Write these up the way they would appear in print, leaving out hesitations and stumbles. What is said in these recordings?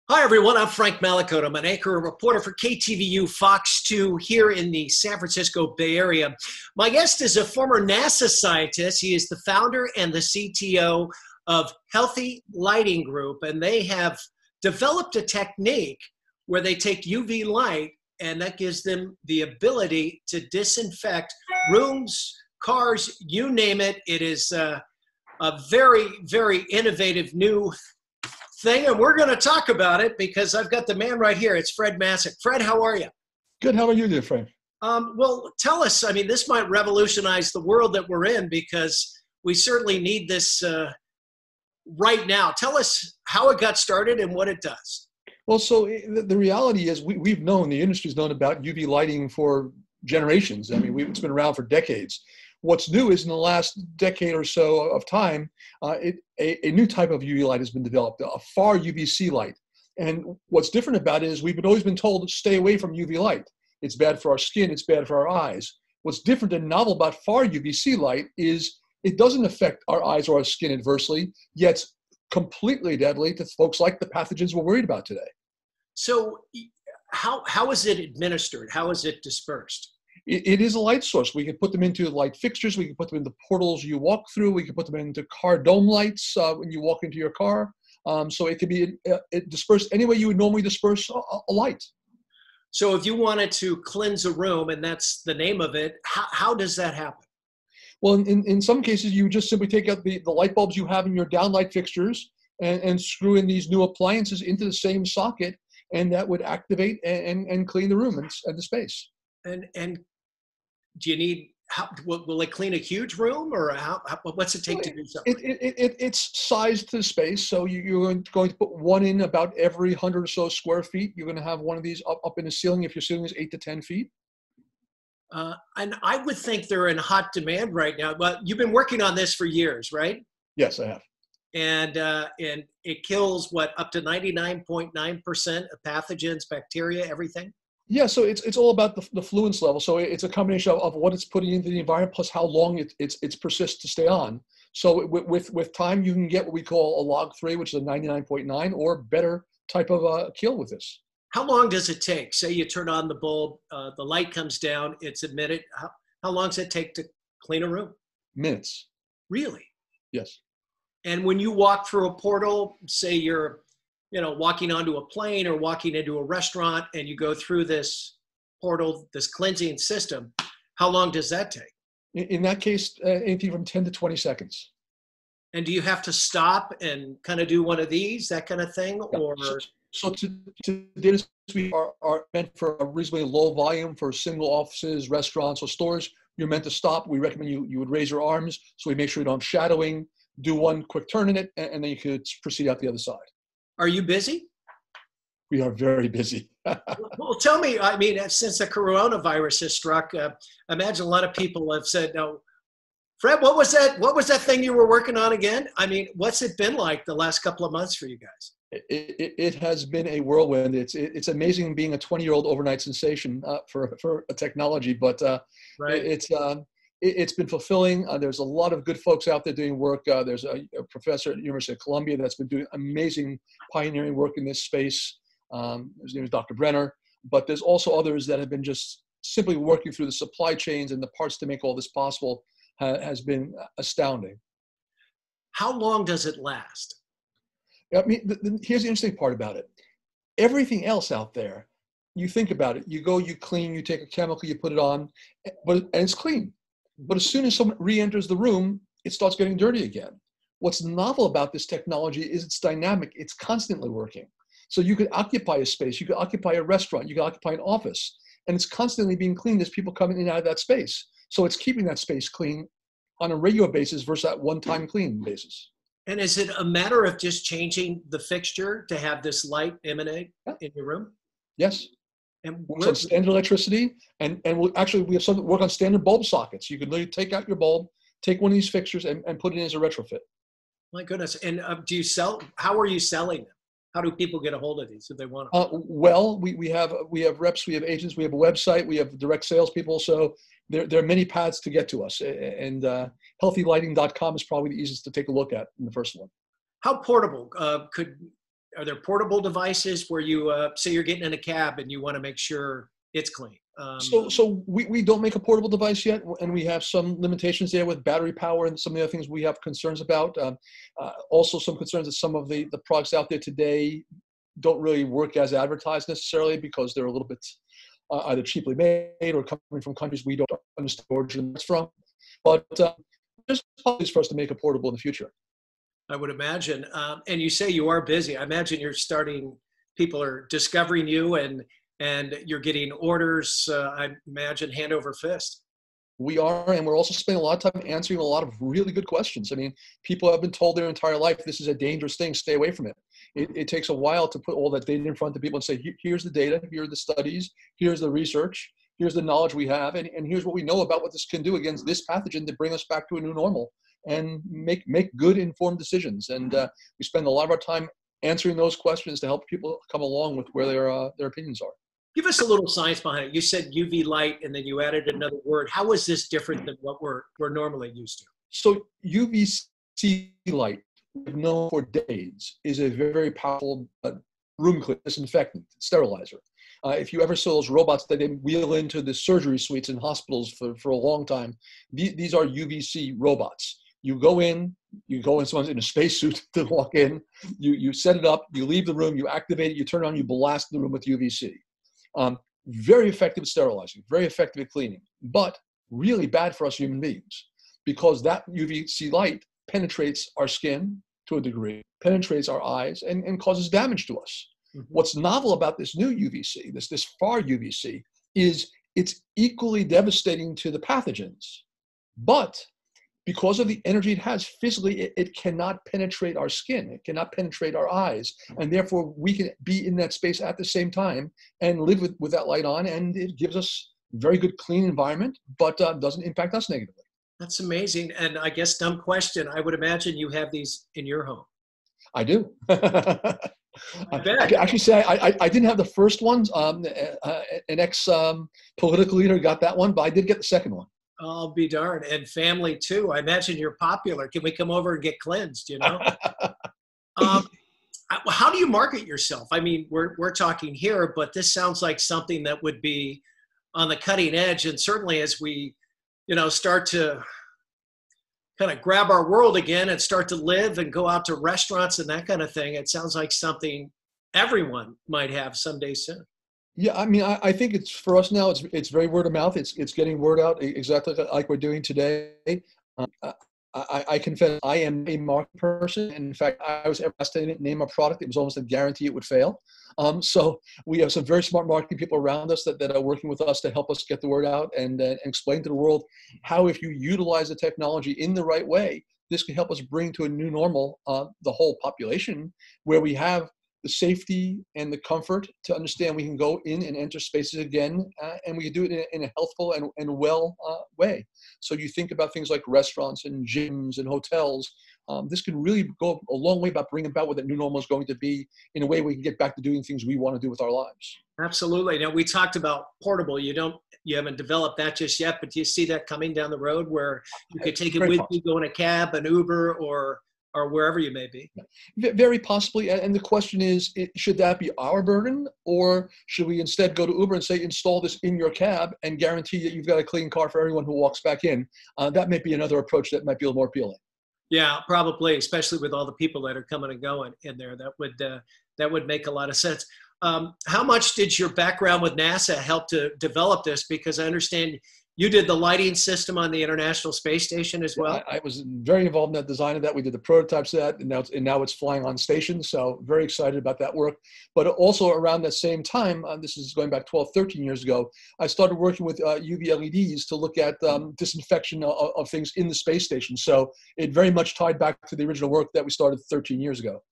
Hi, everyone. I'm Frank Malakot. I'm an anchor and reporter for KTVU Fox 2 here in the San Francisco Bay Area. My guest is a former NASA scientist. He is the founder and the CTO of Healthy Lighting Group, and they have developed a technique where they take UV light, and that gives them the ability to disinfect rooms, cars, you name it. It is a very, very innovative new thing, and we're going to talk about it because I've got the man right here. It's Fred Masick. Fred, how are you? Good. How are you, dear Frank? Well, tell us, this might revolutionize the world that we're in because we certainly need this right now. Tell us how it got started and what it does. Well, so the reality is we've known, the industry's known about UV lighting for generations. It's been around for decades. What's new is in the last decade or so of time, a new type of UV light has been developed, a far UVC light. And what's different about it is we've always been told to stay away from UV light. It's bad for our skin, it's bad for our eyes. What's different and novel about far UVC light is it doesn't affect our eyes or our skin adversely, yet it's completely deadly to folks like the pathogens we're worried about today. So how is it administered? How is it dispersed? It is a light source. We can put them into light fixtures. We can put them into portals you walk through. We can put them into car dome lights when you walk into your car. So it can be dispersed any way you would normally disperse a light. So if you wanted to cleanse a room, and that's the name of it, how does that happen? Well, in some cases, you just simply take out the light bulbs you have in your downlight fixtures and screw in these new appliances into the same socket, and that would activate and clean the room and the space. And do you need, will it clean a huge room, or what's it take to do something? It's sized to the space. So you're going to put one in about every 100 or so square feet. You're going to have one of these up in the ceiling if your ceiling is 8 to 10 feet. And I would think they're in hot demand right now. But you've been working on this for years, right? Yes, I have. And it kills up to 99.9% of pathogens, bacteria, everything? Yeah, so it's all about the fluence level. So it's a combination of what it's putting into the environment plus how long it persists to stay on. So with time, you can get what we call a log 3, which is a 99.9 or better type of kill with this. How long does it take? Say you turn on the bulb, the light comes down, it's emitted. How long does it take to clean a room? Minutes. Really? Yes. And when you walk through a portal, say you're walking onto a plane or walking into a restaurant, and you go through this portal, this cleansing system, how long does that take? In that case, anything from 10 to 20 seconds. And do you have to stop and kind of do one of these, that kind of thing? Yeah. Or so today we are meant for a reasonably low volume for single offices, restaurants, or stores. You're meant to stop. We recommend you would raise your arms so we make sure you don't have shadowing. Do one quick turn in it, and then you could proceed out the other side. Are you busy? We are very busy. Well, tell me, since the coronavirus has struck, I imagine a lot of people have said, no, Fred, what was that thing you were working on again? What's it been like the last couple of months for you guys? It has been a whirlwind. It's amazing being a 20-year-old overnight sensation for a technology, but right. It's been fulfilling. There's a lot of good folks out there doing work. There's a professor at the University of Columbia that's been doing amazing pioneering work in this space. His name is Dr. Brenner. But there's also others that have been just simply working through the supply chains and the parts to make all this possible has been astounding. How long does it last? Here's the interesting part about it. Everything else out there, you think about it. You go, you clean, you take a chemical, you put it on, and it's clean. But as soon as someone re-enters the room, it starts getting dirty again. What's novel about this technology is it's dynamic. It's constantly working. So you could occupy a space, you could occupy a restaurant, you could occupy an office, and it's constantly being cleaned as people come in and out of that space. So it's keeping that space clean on a regular basis versus that one-time clean basis. And is it a matter of just changing the fixture to have this light emanate in your room? Yes. And works on standard electricity, and we have some work on standard bulb sockets. You can literally take out your bulb, take one of these fixtures, and put it in as a retrofit. My goodness! And do you sell? How are you selling them? How do people get a hold of these if they want them? Well, we have reps, we have agents, we have a website, we have direct salespeople. So there are many paths to get to us, and healthylighting.com is probably the easiest to take a look at in the first one. How portable could are there portable devices where you say you're getting in a cab and you want to make sure it's clean? So we don't make a portable device yet, and we have some limitations there with battery power and some of the other things we have concerns about. Also some concerns that some of the products out there today don't really work as advertised necessarily, because they're a little bit either cheaply made or coming from countries we don't understand the origin it's from. But there's possibilities for us to make a portable in the future. I would imagine. And you say you are busy. I imagine people are discovering you, and you're getting orders, I imagine, hand over fist. We are, and we're also spending a lot of time answering a lot of really good questions. I mean, people have been told their entire life, this is a dangerous thing, stay away from it. It takes a while to put all that data in front of people and say, here's the data, here are the studies, here's the research, here's the knowledge we have, and here's what we know about what this can do against this pathogen to bring us back to a new normal and make good informed decisions. And we spend a lot of our time answering those questions to help people come along with where their opinions are. Give us a little science behind it. You said UV light, and then you added another word. How is this different than what we're normally used to? So UVC light, we've known for decades, is a very powerful room cleaner, disinfectant, sterilizer. If you ever saw those robots that they wheel into the surgery suites in hospitals for a long time, these are UVC robots. You go in, someone's in a spacesuit to walk in, you set it up, you leave the room, you activate it, you turn it on, you blast the room with UVC. Very effective at sterilizing, very effective at cleaning, but really bad for us human beings, because that UVC light penetrates our skin to a degree, penetrates our eyes, and causes damage to us. Mm-hmm. What's novel about this new UVC, this far UVC, is it's equally devastating to the pathogens, but because of the energy it has physically, it cannot penetrate our skin. It cannot penetrate our eyes. And therefore, we can be in that space at the same time and live with that light on. And it gives us a very good, clean environment, but doesn't impact us negatively. That's amazing. And I guess, dumb question, I would imagine you have these in your home. I do. I bet. I can actually say I didn't have the first ones. An ex-political leader got that one, but I did get the second one. I'll be darned. And family too. I imagine you're popular. Can we come over and get cleansed, you know? How do you market yourself? I mean, we're talking here, but this sounds like something that would be on the cutting edge. And certainly as we, start to kind of grab our world again and start to live and go out to restaurants and that kind of thing, it sounds like something everyone might have someday soon. Yeah, I mean, I think it's for us now. It's very word of mouth. It's getting word out exactly like we're doing today. I confess I am a marketing person. In fact, I was ever asked to name a product, it was almost a guarantee it would fail. So we have some very smart marketing people around us that are working with us to help us get the word out and explain to the world how, if you utilize the technology in the right way, this can help us bring to a new normal the whole population, where we have the safety and the comfort to understand we can go in and enter spaces again, and we can do it in a healthful and well way. So you think about things like restaurants and gyms and hotels. This can really go a long way about bringing about what that new normal is going to be in a way we can get back to doing things we want to do with our lives. Absolutely. Now, we talked about portable. You haven't developed that just yet, but do you see that coming down the road where you could take it with you, go in a cab, an Uber, or wherever you may be? Very possibly. And the question is, should that be our burden, or should we instead go to Uber and say, install this in your cab and guarantee that you've got a clean car for everyone who walks back in? That may be another approach that might be a little more appealing. Yeah, probably, especially with all the people that are coming and going in there. That would make a lot of sense. How much did your background with NASA help to develop this? Because I understand you did the lighting system on the International Space Station as well. I was very involved in that design of that. We did the prototypes of that, and now it's flying on station. So very excited about that work. But also around that same time, this is going back 12, 13 years ago, I started working with UV LEDs to look at disinfection of things in the space station. So it very much tied back to the original work that we started 13 years ago.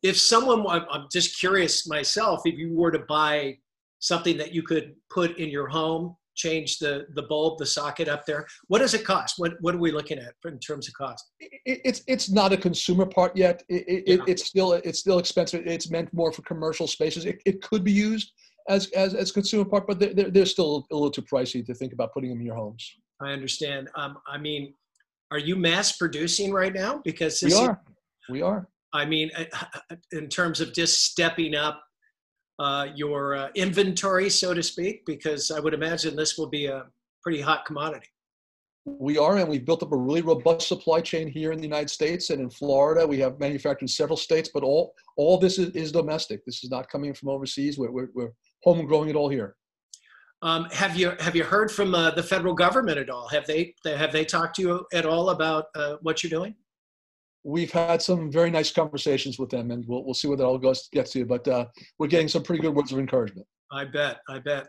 If someone, I'm just curious myself, if you were to buy something that you could put in your home, change the bulb, the socket up there, what does it cost? What are we looking at in terms of cost? It's not a consumer part yet. It's still expensive. It's meant more for commercial spaces. It could be used as consumer part, but they're still a little too pricey to think about putting them in your homes. I understand. I mean, are you mass producing right now? Because we are. I mean, in terms of just stepping up your inventory, so to speak, because I would imagine this will be a pretty hot commodity. We are, and we've built up a really robust supply chain here in the United States and in Florida. We have manufactured in several states, but all this is domestic. This is not coming from overseas. We're home growing it all here. Have you heard from the federal government at all? Have they talked to you at all about what you're doing? We've had some very nice conversations with them, and we'll see what it all gets to. But we're getting some pretty good words of encouragement. I bet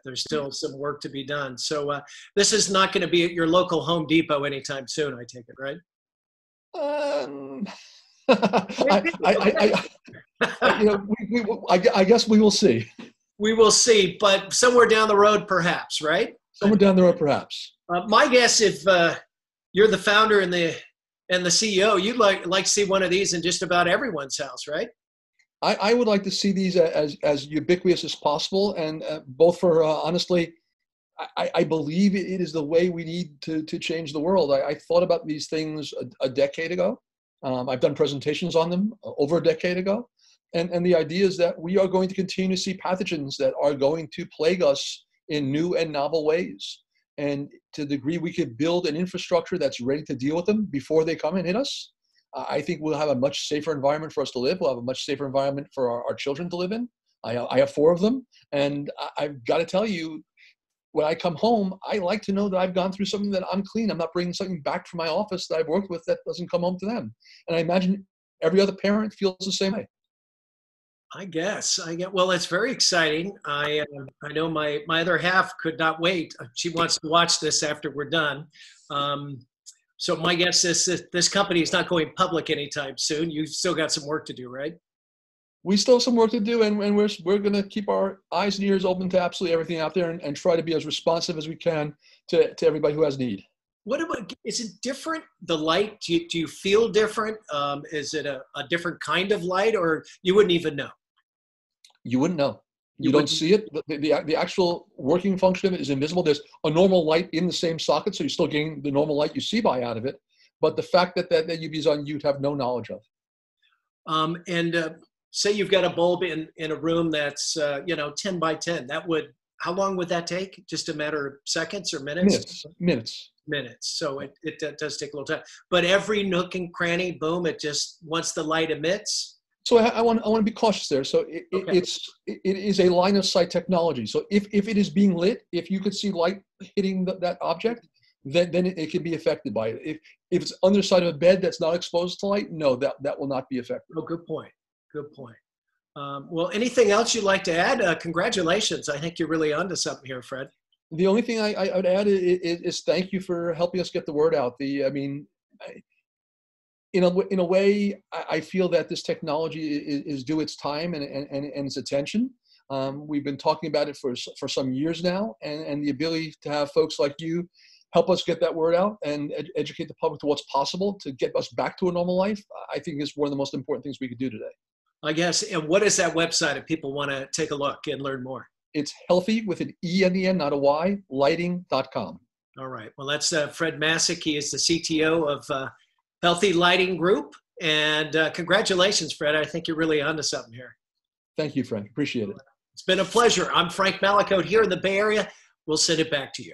there's still some work to be done. So this is not going to be at your local Home Depot anytime soon, I take it, right? I guess we will see. We will see, but somewhere down the road, perhaps, right? Somewhere down the road, perhaps. My guess, if you're the founder and the CEO, you'd like to see one of these in just about everyone's house, right? I would like to see these as ubiquitous as possible, and both for honestly, I believe it is the way we need to change the world. I thought about these things a decade ago. I've done presentations on them over a decade ago, and the idea is that we are going to continue to see pathogens that are going to plague us in new and novel ways. And to the degree we could build an infrastructure that's ready to deal with them before they come and hit us, I think we'll have a much safer environment for us to live. We'll have a much safer environment for our children to live in. I have 4 of them. And I've got to tell you, when I come home, I like to know that I've gone through something that I'm clean. I'm not bringing something back from my office that I've worked with that doesn't come home to them. And I imagine every other parent feels the same way. I guess. Well, it's very exciting. I know my other half could not wait. She wants to watch this after we're done. So my guess is this company is not going public anytime soon. You've still got some work to do, right? We still have some work to do, and we're going to keep our eyes and ears open to absolutely everything out there and try to be as responsive as we can to everybody who has need. What about, is it different, the light? Do you feel different? Is it a different kind of light, or you wouldn't even know? You wouldn't know. You don't see it. The actual working function of it is invisible. There's a normal light in the same socket, so you're still getting the normal light you see by out of it. But the fact that UV is on, you'd have no knowledge of. Say you've got a bulb in a room that's 10 by 10. How long would that take? Just a matter of seconds or minutes? Minutes. So it does take a little time. But every nook and cranny, boom, once the light emits. So I want to be cautious there. So it is a line of sight technology. So if it is being lit, if you could see light hitting that object, then it can be affected by it. If it's underside of a bed that's not exposed to light, no, that will not be affected. Oh, good point. Good point. Well, anything else you'd like to add? Congratulations. I think you're really onto something here, Fred. The only thing I would add is thank you for helping us get the word out. In a way, I feel that this technology is due its time and its attention. We've been talking about it for some years now, and the ability to have folks like you help us get that word out and educate the public to what's possible to get us back to a normal life, I think is one of the most important things we could do today. I guess. And what is that website if people want to take a look and learn more? It's healthy with an E in the end, not a Y, lighting.com. All right. Well, that's Fred Masick. He is the CTO of Healthy Lighting Group. And congratulations, Fred. I think you're really onto something here. Thank you, Frank. Appreciate it. It's been a pleasure. I'm Frank Malakote here in the Bay Area. We'll send it back to you.